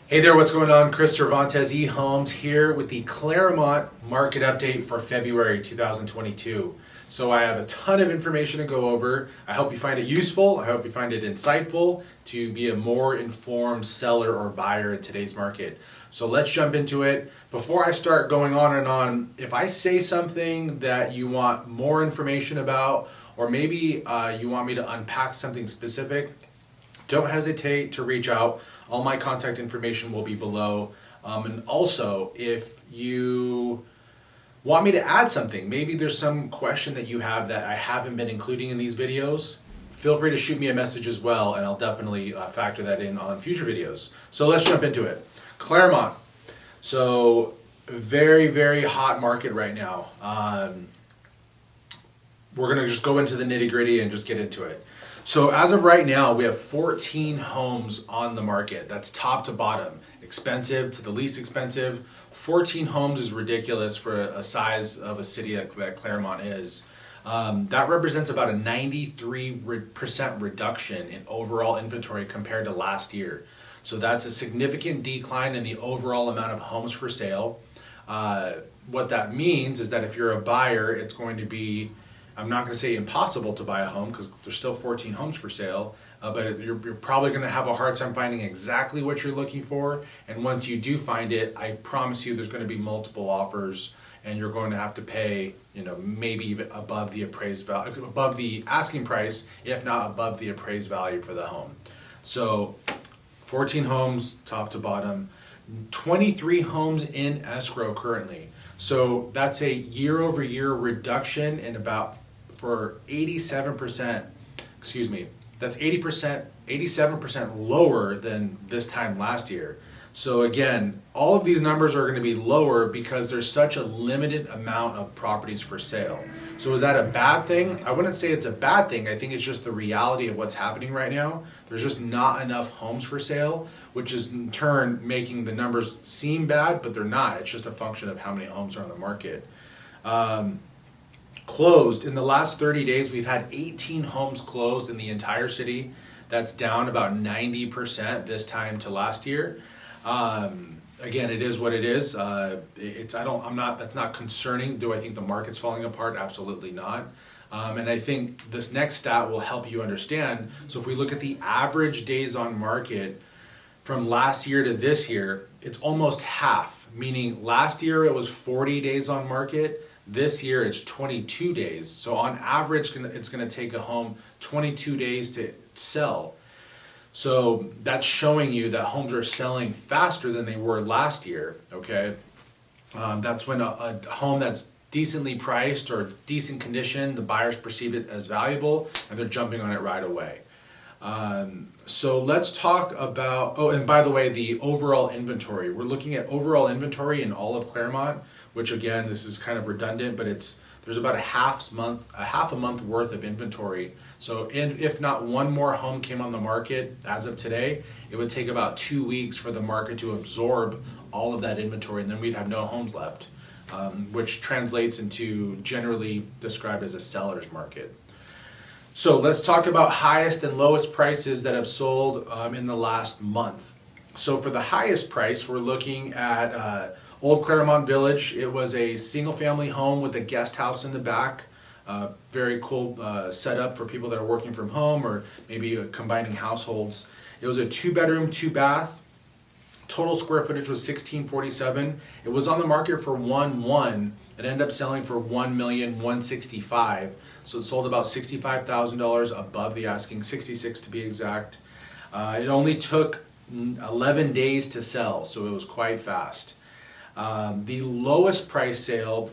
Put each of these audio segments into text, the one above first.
Hey there, what's going on? Chris Cervantez eHomes here with the Claremont market update for February 2022. So I have a ton of information to go over. I hope you find it useful. I hope you find it insightful to be a more informed seller or buyer in today's market. So let's jump into it. Before I start going on and on, if I say something that you want more information about, or maybe you want me to unpack something specific, don't hesitate to reach out. All my contact information will be below. And also, if you want me to add something, maybe there's some question that you have that I haven't been including in these videos, feel free to shoot me a message as well, and I'll definitely factor that in on future videos. So let's jump into it. Claremont. So very, very hot market right now. We're going to just go into the nitty gritty and just get into it. So as of right now, we have 14 homes on the market. That's top to bottom, expensive to the least expensive. 14 homes is ridiculous for a size of a city that Claremont is. That represents about a 93% reduction in overall inventory compared to last year. So that's a significant decline in the overall amount of homes for sale. What that means is that if you're a buyer, it's going to be, I'm not going to say impossible to buy a home because there's still 14 homes for sale, but you're probably going to have a hard time finding exactly what you're looking for. And once you do find it, I promise you there's going to be multiple offers, and you're going to have to pay, maybe even above the appraised value, above the asking price, if not above the appraised value for the home. So 14 homes, top to bottom, 23 homes in escrow currently. So that's a year-over-year reduction in about, for 87%, that's 87% lower than this time last year. So again, all of these numbers are going to be lower because there's such a limited amount of properties for sale. So is that a bad thing? I wouldn't say it's a bad thing. I think it's just the reality of what's happening right now. There's just not enough homes for sale, which is in turn making the numbers seem bad, but they're not. It's just a function of how many homes are on the market. Closed, in the last 30 days, we've had 18 homes closed in the entire city. That's down about 90% this time to last year. Again, it is what it is. That's not concerning. Do I think the market's falling apart? Absolutely not. And I think this next stat will help you understand. So if we look at the average days on market from last year to this year, it's almost half, meaning last year it was 40 days on market. This year it's 22 days. So on average, it's going to take a home 22 days to sell. So that's showing you that homes are selling faster than they were last year, okay? That's when a home that's decently priced or decent condition, the buyers perceive it as valuable and they're jumping on it right away. So let's talk about, and by the way, the overall inventory. We're looking at overall inventory in all of Claremont, which again, this is kind of redundant, but there's about a half a month worth of inventory. So if not one more home came on the market as of today, it would take about 2 weeks for the market to absorb all of that inventory, and then we'd have no homes left, which translates into generally described as a seller's market. So let's talk about highest and lowest prices that have sold in the last month. So for the highest price, we're looking at Old Claremont Village. It was a single family home with a guest house in the back. Very cool setup for people that are working from home or maybe combining households. It was a 2-bedroom, 2-bath. Total square footage was 1647. It was on the market for 1.1. It ended up selling for $1,165,000. So it sold about $65,000 above the asking, 66 to be exact. It only took 11 days to sell, so it was quite fast. The lowest price sale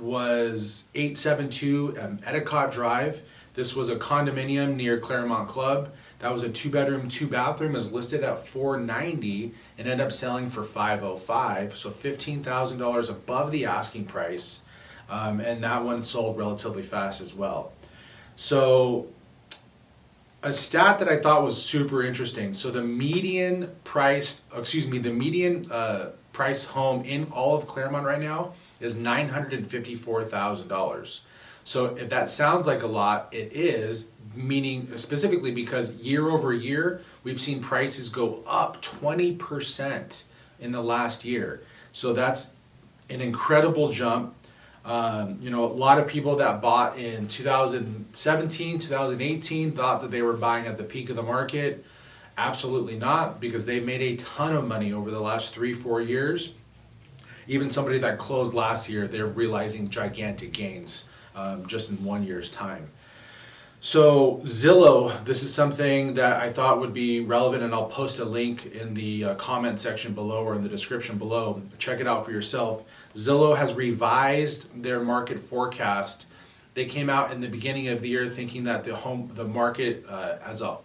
was 872 Endicott Drive. This was a condominium near Claremont Club. That was a 2-bedroom, 2-bathroom. Is listed at $490 and ended up selling for $505. So $15,000 above the asking price, and that one sold relatively fast as well. So a stat that I thought was super interesting. So the median price home in all of Claremont right now is $954,000. So if that sounds like a lot, it is, meaning specifically because year over year, we've seen prices go up 20% in the last year. So that's an incredible jump. A lot of people that bought in 2017, 2018 thought that they were buying at the peak of the market. Absolutely not, because they've made a ton of money over the last 3-4 years. Even somebody that closed last year, they're realizing gigantic gains just in 1 year's time. So Zillow, this is something that I thought would be relevant, and I'll post a link in the comment section below or in the description below. Check it out for yourself. Zillow has revised their market forecast. They came out in the beginning of the year thinking that the market as a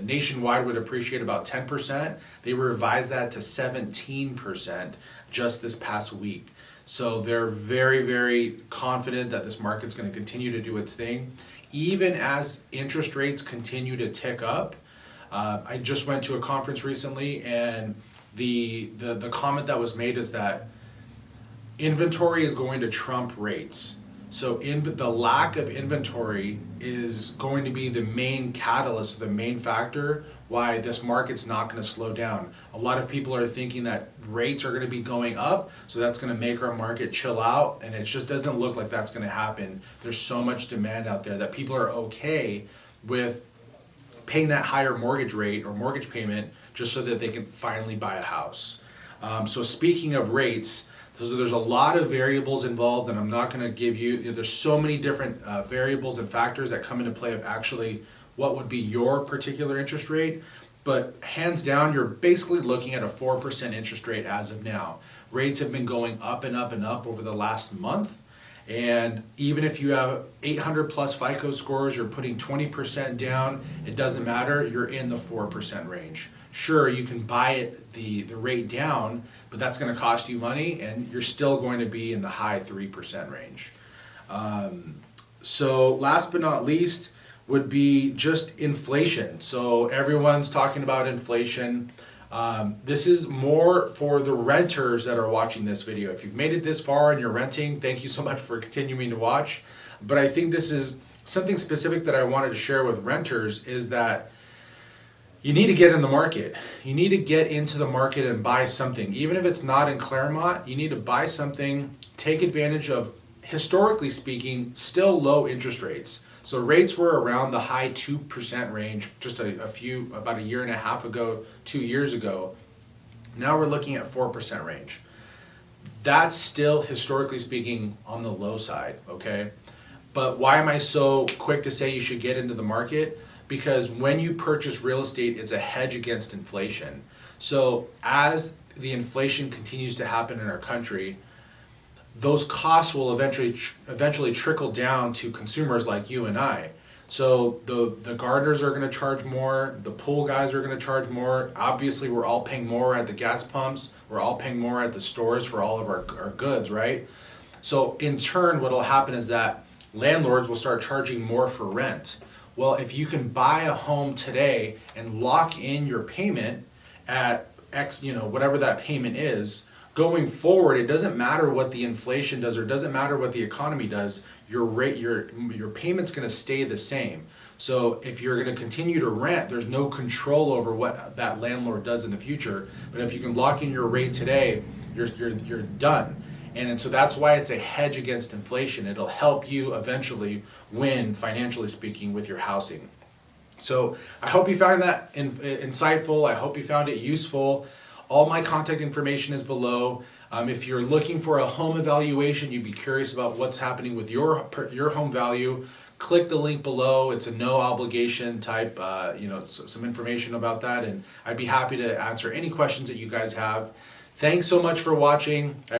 nationwide would appreciate about 10%. They revised that to 17% just this past week. So they're very, very confident that this market's going to continue to do its thing. Even as interest rates continue to tick up. I just went to a conference recently, and the comment that was made is that inventory is going to trump rates. So the lack of inventory is going to be the main catalyst, the main factor why this market's not going to slow down. A lot of people are thinking that rates are going to be going up, so that's going to make our market chill out, and it just doesn't look like that's going to happen. There's so much demand out there that people are okay with paying that higher mortgage rate or mortgage payment just so that they can finally buy a house. So speaking of rates, so there's a lot of variables involved, and I'm not going to give you, there's so many different variables and factors that come into play of actually what would be your particular interest rate. But hands down, you're basically looking at a 4% interest rate as of now. Rates have been going up and up and up over the last month. And even if you have 800 plus FICO scores, you're putting 20% down, it doesn't matter, you're in the 4% range. Sure, you can buy it the rate down, but that's going to cost you money, and you're still going to be in the high 3% range. So last but not least would be just inflation. So everyone's talking about inflation. This is more for the renters that are watching this video. If you've made it this far and you're renting, thank you so much for continuing to watch. But I think this is something specific that I wanted to share with renters, is that you need to get in the market. You need to get into the market and buy something. Even if it's not in Claremont, you need to buy something, take advantage of, historically speaking, still low interest rates. So rates were around the high 2% range just about a year and a half ago, 2 years ago. Now we're looking at 4% range. That's still, historically speaking, on the low side, okay? But why am I so quick to say you should get into the market? Because when you purchase real estate, it's a hedge against inflation. So as the inflation continues to happen in our country, those costs will eventually trickle down to consumers like you and I. So the gardeners are going to charge more, the pool guys are going to charge more. Obviously, we're all paying more at the gas pumps, we're all paying more at the stores for all of our goods, right? So in turn, what will happen is that landlords will start charging more for rent. Well, if you can buy a home today and lock in your payment at X, whatever that payment is, going forward, it doesn't matter what the inflation does, or it doesn't matter what the economy does, your payment's going to stay the same. So if you're going to continue to rent, there's no control over what that landlord does in the future. But if you can lock in your rate today, you're done. And so that's why it's a hedge against inflation. It'll help you eventually win, financially speaking, with your housing. So I hope you found that insightful. I hope you found it useful. All my contact information is below. If you're looking for a home evaluation, you'd be curious about what's happening with your home value, click the link below. It's a no obligation type, some information about that, and I'd be happy to answer any questions that you guys have. Thanks so much for watching.